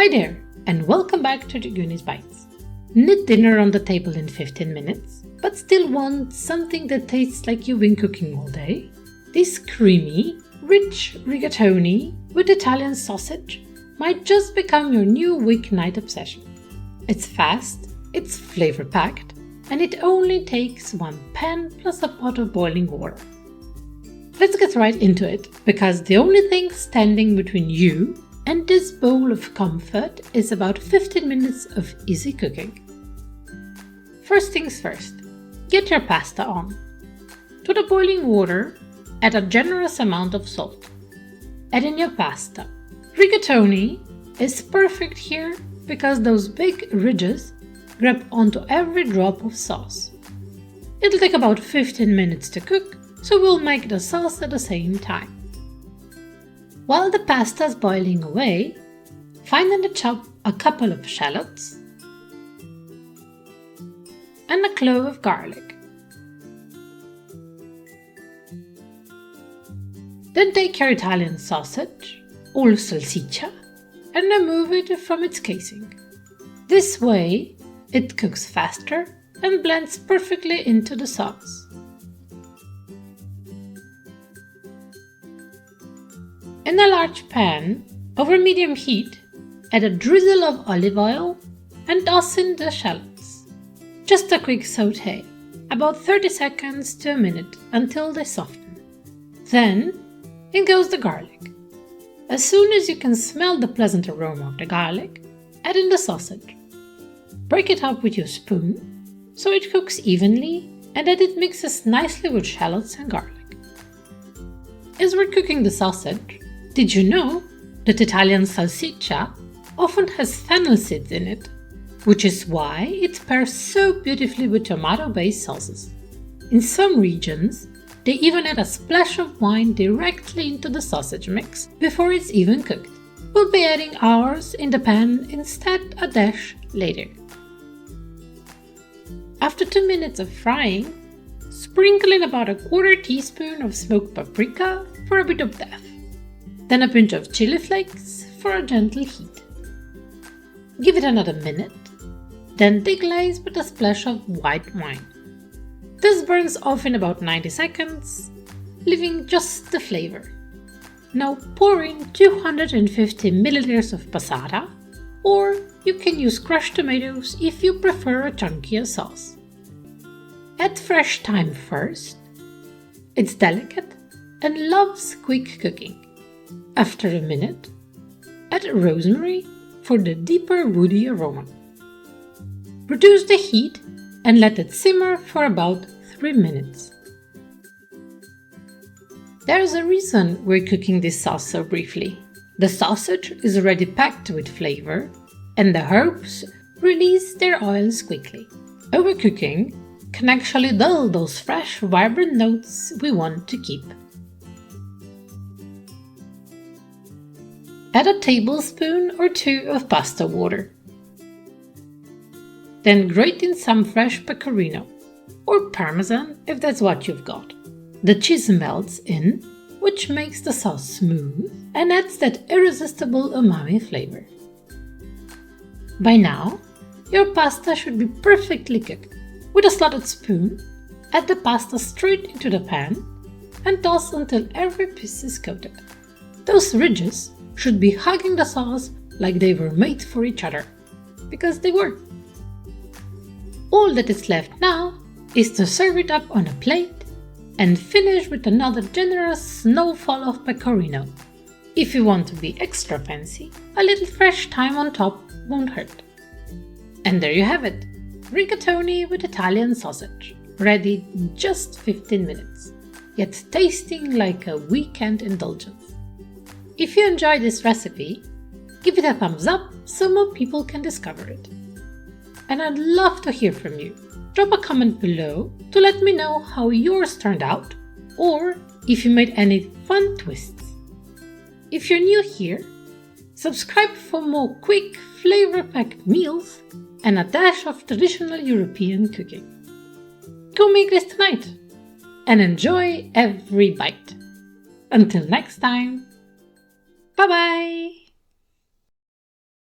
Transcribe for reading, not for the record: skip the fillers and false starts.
Hi there, and welcome back to Dragoony's Bites. Need dinner on the table in 15 minutes, but still want something that tastes like you've been cooking all day? This creamy, rich rigatoni with Italian sausage might just become your new weeknight obsession. It's fast, it's flavor-packed, and it only takes one pan plus a pot of boiling water. Let's get right into it, because the only thing standing between you and this bowl of comfort is about 15 minutes of easy cooking. First things first, get your pasta on. To the boiling water, add a generous amount of salt. Add in your pasta. Rigatoni is perfect here because those big ridges grab onto every drop of sauce. It'll take about 15 minutes to cook, so we'll make the sauce at the same time. While the pasta is boiling away, find in the chop a couple of shallots and a clove of garlic. Then take your Italian sausage, or salsiccia, and remove it from its casing. This way, it cooks faster and blends perfectly into the sauce. In a large pan, over medium heat, add a drizzle of olive oil and toss in the shallots. Just a quick saute, about 30 seconds to a minute until they soften. Then, in goes the garlic. As soon as you can smell the pleasant aroma of the garlic, add in the sausage. Break it up with your spoon so it cooks evenly and that it mixes nicely with shallots and garlic. As we're cooking the sausage, did you know that Italian salsiccia often has fennel seeds in it, which is why it pairs so beautifully with tomato-based sauces. In some regions, they even add a splash of wine directly into the sausage mix before it's even cooked. We'll be adding ours in the pan instead a dash later. After 2 minutes of frying, sprinkle in about a quarter teaspoon of smoked paprika for a bit of depth. Then a pinch of chilli flakes for a gentle heat. Give it another minute, then deglaze with a splash of white wine. This burns off in about 90 seconds, leaving just the flavor. Now pour in 250 milliliters of passata, or you can use crushed tomatoes if you prefer a chunkier sauce. Add fresh thyme first. It's delicate and loves quick cooking. After a minute, add rosemary for the deeper woody aroma. Reduce the heat and let it simmer for about 3 minutes. There's a reason we're cooking this sauce so briefly. The sausage is already packed with flavor, and the herbs release their oils quickly. Overcooking can actually dull those fresh, vibrant notes we want to keep. Add a tablespoon or 2 of pasta water. Then grate in some fresh pecorino, or parmesan if that's what you've got. The cheese melts in, which makes the sauce smooth and adds that irresistible umami flavor. By now, your pasta should be perfectly cooked. With a slotted spoon, add the pasta straight into the pan and toss until every piece is coated. Those ridges should be hugging the sauce like they were made for each other, because they were. All that is left now is to serve it up on a plate and finish with another generous snowfall of pecorino. If you want to be extra fancy, a little fresh thyme on top won't hurt. And there you have it, rigatoni with Italian sausage, ready in just 15 minutes, yet tasting like a weekend indulgence. If you enjoyed this recipe, give it a thumbs up so more people can discover it. And I'd love to hear from you. Drop a comment below to let me know how yours turned out, or if you made any fun twists. If you're new here, subscribe for more quick, flavor-packed meals and a dash of traditional European cooking. Go make this tonight and enjoy every bite. Until next time. Bye bye!